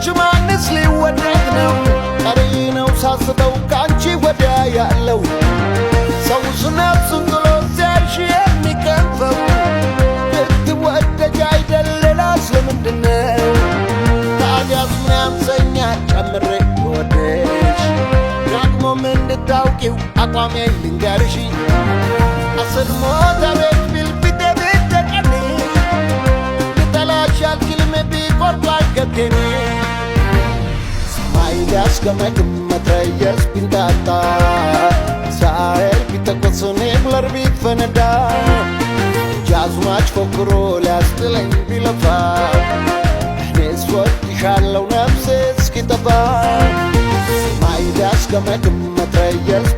ካንቺ ማንስ ሊወደድ ነው ቀሪ ነው ሳስበው ካንቺ ወዲያ ያለው ሰው ነፍሱን ጥሎ ሲያይሽ የሚከንፈው ብትወደጅ አይደል ሌላስ ለምንድነው ታዲያስ ምን ያንሰኛል ጨምሬ ብወድሽ ደግሞም እንድታውቂው አቋሜን ልንገርሽ አስር ሞት አቤት ቢል ፊቴ ብትቀንሽ ልጠላሽ አልችልም ቢቆርጥ አንገቴን ሰማይ ሊያስገመግም መትረየስ ቢንጣጣ ሳይል ቢተኮስ ኒውክለር ቢፈነዳ ጃዝማች ፎክሮ ሊያስጥለኝ ቢለፋ እኔስ ወድሻለሁ ነፍሴ እስኪጠፋ ሰማይ ሊያስገመግም መትረየስ